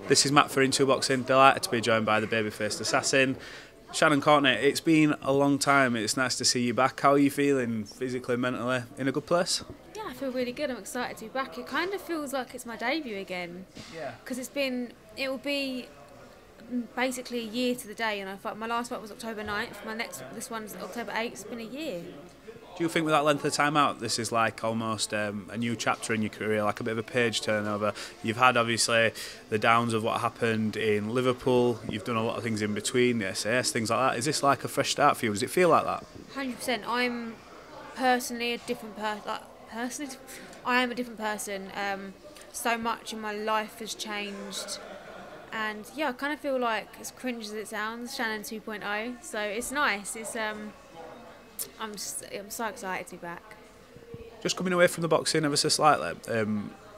This is Matt for Into Boxing. Delighted to be joined by the baby-faced assassin, Shannon Courtenay. It's been a long time. It's nice to see you back. How are you feeling physically, mentally? In a good place? Yeah, I feel really good. I'm excited to be back. It kind of feels like it's my debut again. Yeah. Because it will be basically a year to the day. And my last fight was October 9th. This one's October 8th. It's been a year. Do you think with that length of time out, this is like almost a new chapter in your career, like a bit of a page turnover? You've had obviously the downs of what happened in Liverpool. You've done a lot of things in between, the SAS, things like that. Is this like a fresh start for you? Does it feel like that? 100%. I'm personally a different person. I am a different person. So much in my life has changed. And yeah, I kind of feel like, as cringe as it sounds, Shannon 2.0. So it's nice. I'm so excited to be back. Just coming away from the boxing ever so slightly,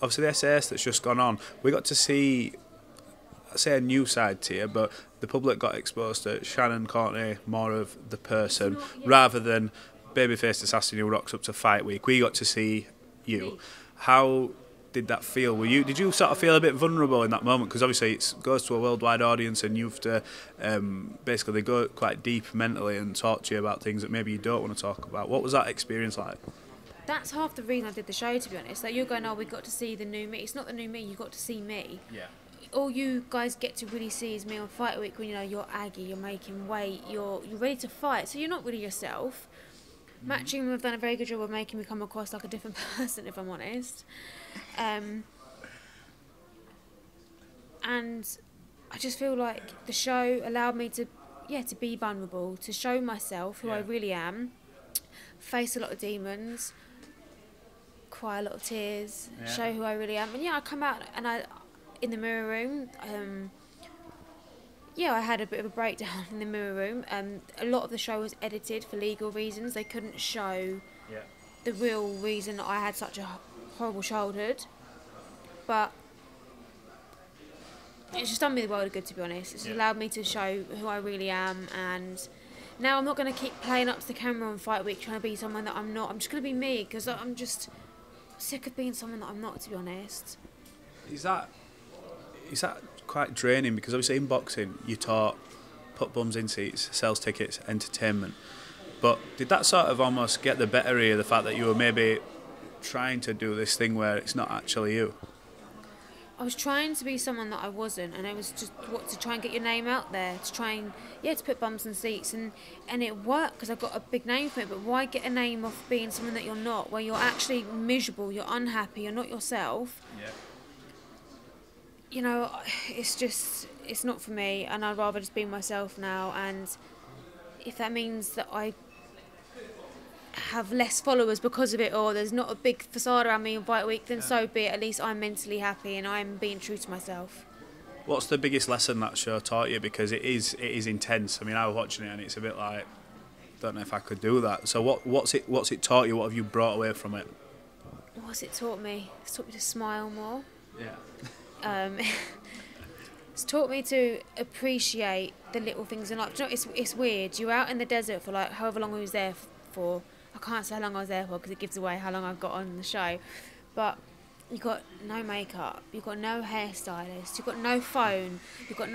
obviously the SAS that's just gone on, we got to see, I'd say, a new side to you, but the public got exposed to Shannon Courtenay, more of the person, rather than baby-faced assassin who rocks up to fight week. We got to see you. How did that feel? Did you sort of feel a bit vulnerable in that moment? Because obviously it goes to a worldwide audience and you have to basically they go quite deep mentally and talk to you about things that maybe you don't want to talk about. What was that experience like? That's half the reason I did the show, to be honest. Like, you're going, oh, we got to see the new me. It's not the new me, you got to see me. Yeah. All you guys get to really see is me on fight week when, you know, you're aggy, you're making weight, you're ready to fight, so you're not really yourself. Matching, we've done a very good job of making me come across like a different person, if I'm honest. And I just feel like the show allowed me to be vulnerable, to show myself who I really am, face a lot of demons, cry a lot of tears, show who I really am. And I come out and in the mirror room, I had a bit of a breakdown in the mirror room. A lot of the show was edited for legal reasons. They couldn't show the real reason I had such a horrible childhood. But it's just done me the world of good, to be honest. It's allowed me to show who I really am. And now I'm not going to keep playing up to the camera on fight week trying to be someone that I'm not. I'm just going to be me, because I'm just sick of being someone that I'm not, to be honest. Is that quite draining? Because obviously in boxing you taught put bums in seats, sells tickets, entertainment. But did that sort of almost get the better of you, the fact that you were maybe trying to do this thing where it's not actually you? I was trying to be someone that I wasn't, and it was just to try and get your name out there, to try and to put bums in seats, and it worked because I got a big name for it. But why get a name off being someone that you're not, where you're actually miserable, you're unhappy, you're not yourself? Yeah. You know, it's not for me, and I'd rather just be myself now. And if that means that I have less followers because of it, or there's not a big facade around me on fight week, then so be it. At least I'm mentally happy and I'm being true to myself. What's the biggest lesson that show taught you? Because it is intense. I mean, I was watching it and it's a bit like, don't know if I could do that. So what's it taught you? What have you brought away from it? What's it taught me? It's taught me to smile more. Yeah. It's taught me to appreciate the little things in life. You know, it's weird. You're out in the desert for like however long we was there for. I can't say how long I was there for because it gives away how long I've got on the show. But you've got no makeup, you've got no hairstylist, you've got no phone, you've got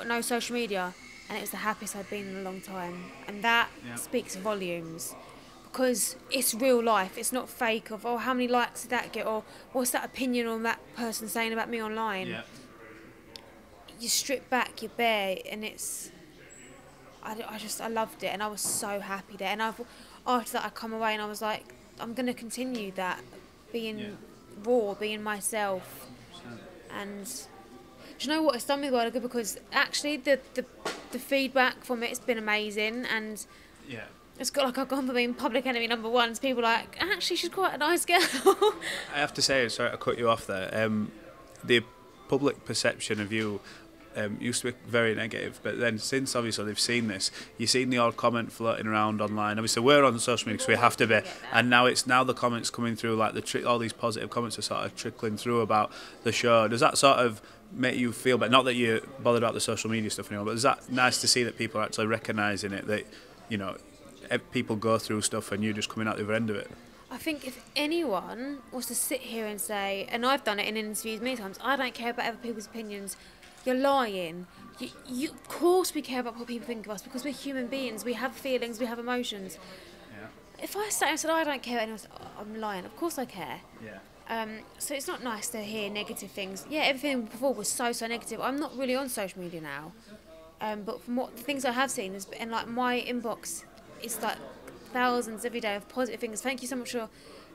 no social media, and it was the happiest I've been in a long time. And that speaks volumes, because it's real life. It's not fake of, oh, how many likes did that get, or what's that opinion on that person saying about me online. You strip back, you're bare, and I loved it, and I was so happy there. And after that I come away and I was like, I'm going to continue that, being raw, being myself. And do you know what, it's done me well good, because actually the feedback from it's been amazing, and it's got like I've gone from being public enemy number one to people like, actually she's quite a nice girl. I have to say, sorry to cut you off there, the public perception of you used to be very negative, but then since obviously they've seen this, you've seen the odd comment floating around online. Obviously we're on social media because we have to be, and now the comments coming through, like all these positive comments are sort of trickling through about the show. Does that sort of make you feel better? Not that you're bothered about the social media stuff anymore, but is that nice to see that people are actually recognising it, that, you know, people go through stuff and you're just coming out the other end of it? I think if anyone was to sit here and say, and I've done it in interviews many times, I don't care about other people's opinions, you're lying. Of course we care about what people think of us because we're human beings. We have feelings, we have emotions. Yeah. If I sat and said I don't care, and I was, I'm lying. Of course I care. Yeah. So it's not nice to hear negative things. Yeah, everything before was so negative. I'm not really on social media now, but from what the things I have seen, and like my inbox is like thousands every day of positive things. Thank you so much for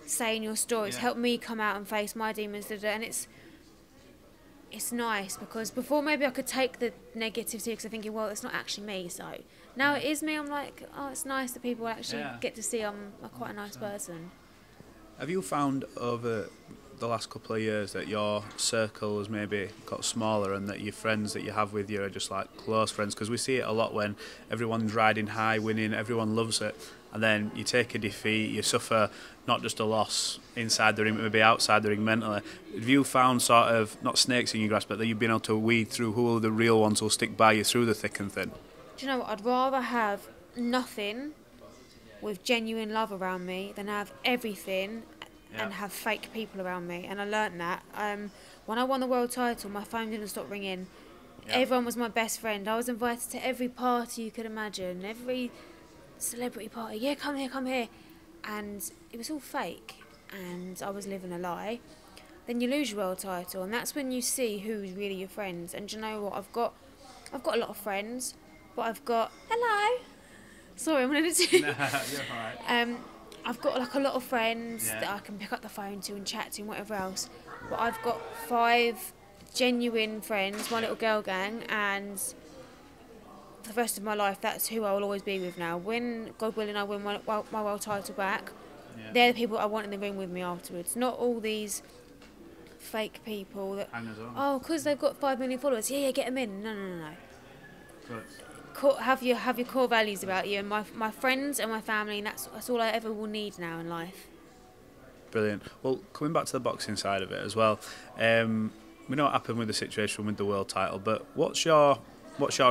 saying your stories. Help me come out and face my demons. And it's nice because before maybe I could take the negativity because I'm thinking, well, it's not actually me. So now it is me. I'm like, oh, it's nice that people actually get to see I'm quite a nice person. Have you found over the last couple of years that your circle has maybe got smaller and that your friends that you have with you are just like close friends? Because we see it a lot when everyone's riding high, winning, everyone loves it, and then you take a defeat, you suffer not just a loss inside the ring, but maybe outside the ring mentally. Have you found sort of, not snakes in your grass, but that you've been able to weed through who are the real ones who'll stick by you through the thick and thin? Do you know what? I'd rather have nothing with genuine love around me than have everything and have fake people around me. And I learnt that. When I won the world title, my phone didn't stop ringing. Everyone was my best friend. I was invited to every party you could imagine, every celebrity party. Yeah, come here, come here. And it was all fake, and I was living a lie. Then you lose your world title, and that's when you see who's really your friends. And do you know what? I've got a lot of friends, but I've got hello. Sorry, I'm gonna do. Nah, you're alright. I've got like a lot of friends that I can pick up the phone to and chat to and whatever else. But I've got 5 genuine friends, my little girl gang, and for the rest of my life, that's who I will always be with now. When, God willing, I win my world title back, they're the people I want in the ring with me afterwards. Not all these fake people that, oh, because they've got 5 million followers, yeah, get them in. No. Good. Have your core values about you, and my friends and my family, and that's all I ever will need now in life. Brilliant. Well, coming back to the boxing side of it as well, we know what happened with the situation with the world title, but what's your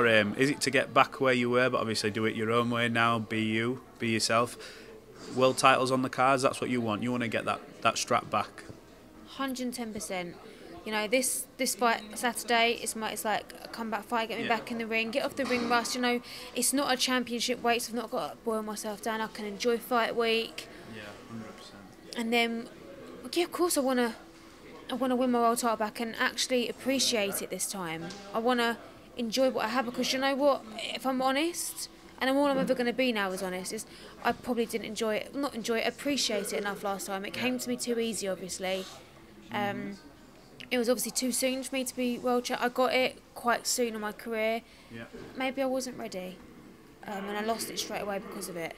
aim? Is it to get back where you were, but obviously do it your own way now, be you, be yourself? World titles on the cards, that's what you want. You want to get that strap back. 110%. You know, this fight Saturday, it's like a comeback fight, get me back in the ring, get off the ring rust. You know, it's not a championship weight, so I've not got to boil myself down. I can enjoy fight week. Yeah, 100%. And then, of course I want to win my world title back and actually appreciate it this time. I want to enjoy what I have, because you know what, if I'm honest, and all I'm ever going to be now is honest, is I probably didn't appreciate it enough last time. It came to me too easy, obviously. It was obviously too soon for me to be world champ. I got it quite soon in my career. Yeah. Maybe I wasn't ready, and I lost it straight away because of it.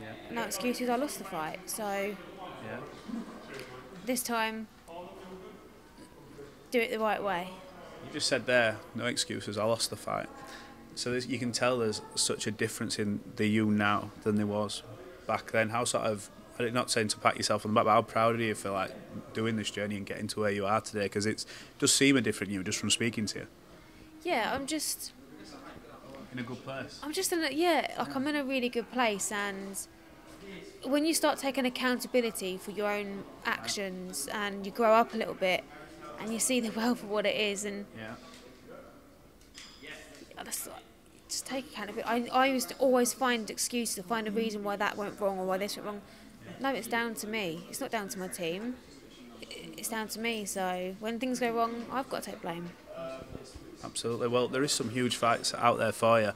Yeah. No excuses, I lost the fight. So this time, do it the right way. You just said there, no excuses, I lost the fight. So you can tell there's such a difference in the you now than there was back then. How sort of, I'm not saying to pat yourself on the back, but how proud are you for like doing this journey and getting to where you are today? Because it does seem a different you just from speaking to you. Yeah, I'm just in a good place. I'm in a really good place, and when you start taking accountability for your own actions and you grow up a little bit and you see the world for what it is, and just take accountability. I used to always find excuses to find a reason why that went wrong or why this went wrong. No, it's down to me. It's not down to my team. It's down to me. So when things go wrong, I've got to take blame. Absolutely. Well, there is some huge fights out there for you.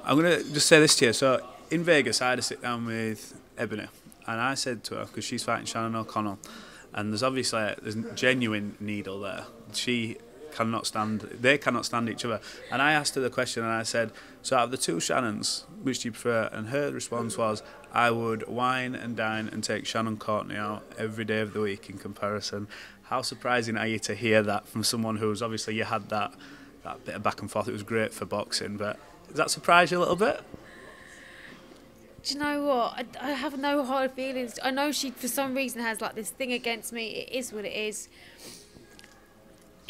I'm going to just say this to you. So in Vegas, I had a sit down with Ebanie, and I said to her, because she's fighting Shannon Courtenay, and there's a genuine needle there. They cannot stand each other. And I asked her the question, and I said, so out of the 2 Shannons, which do you prefer? And her response was, I would wine and dine and take Shannon Courtenay out every day of the week in comparison. How surprising are you to hear that from someone who's obviously, you had that bit of back and forth? It was great for boxing, but does that surprise you a little bit? Do you know what? I have no hard feelings. I know she, for some reason, has like this thing against me. It is what it is.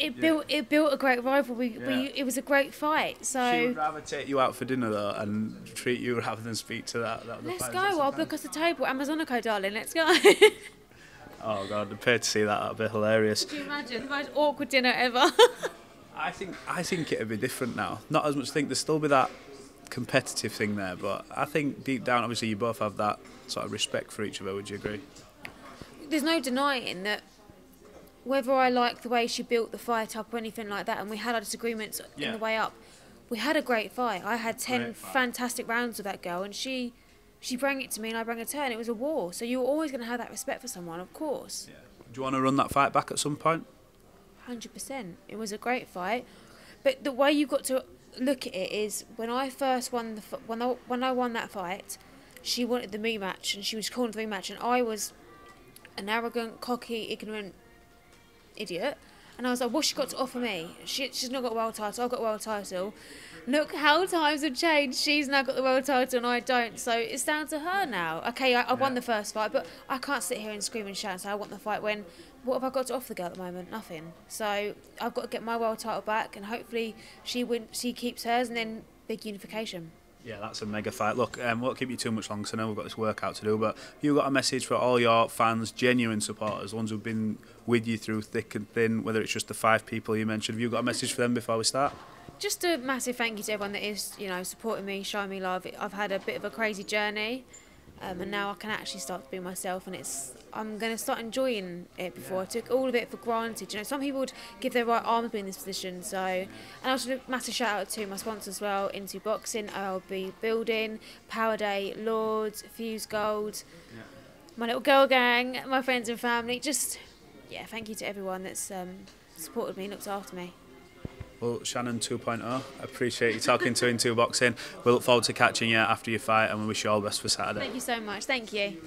it built a great rivalry. It was a great fight. So she would rather take you out for dinner though and treat you rather than speak to that. Let's go. I'll book us a table. Amazonico, darling. Let's go. Oh God, I'd pay to see that. That'd be hilarious. Could you imagine the most awkward dinner ever? I think it'd be different now. Not as much. I think there'd still be that competitive thing there, but I think deep down, obviously, you both have that sort of respect for each other. Would you agree? There's no denying that whether I like the way she built the fight up or anything like that, and we had our disagreements in the way up, we had a great fight. I had 10 fantastic rounds with that girl, and she brought it to me and I brought it to her, and it was a war. So you're always going to have that respect for someone, of course. Yeah. Do you want to run that fight back at some point? 100%. It was a great fight. But the way you've got to look at it is when I first won when I won that fight, she wanted the rematch and she was calling for the rematch, and I was an arrogant, cocky, ignorant idiot, and I was like, what's she got to offer me? She's not got a world title, I've got a world title. Look how times have changed. She's now got the world title and I don't, so it's down to her now. Okay, I won the first fight, but I can't sit here and scream and shout and say I want the fight when what have I got to offer the girl at the moment? Nothing. So I've got to get my world title back, and hopefully she keeps hers, and then big unification. Yeah, that's a mega fight. Look, won't keep you too much longer, because I know we've got this workout to do, but you've got a message for all your fans, genuine supporters, ones who've been with you through thick and thin, whether it's just the 5 people you mentioned. Have you got a message for them before we start? Just a massive thank you to everyone that is, supporting me, showing me love. I've had a bit of a crazy journey, and now I can actually start to be myself, and I'm going to start enjoying it. Before I took all of it for granted. Some people would give their right arm to be in this position. So, and also a massive shout out to my sponsors as well: Into Boxing, OLB Building, Power Day, Lords, Fuse Gold, my little girl gang, my friends and family. Just thank you to everyone that's supported me and looked after me. Well, Shannon 2.0, I appreciate you talking to Into Boxing. We look forward to catching you after your fight, and we wish you all the best for Saturday. Thank you so much. Thank you.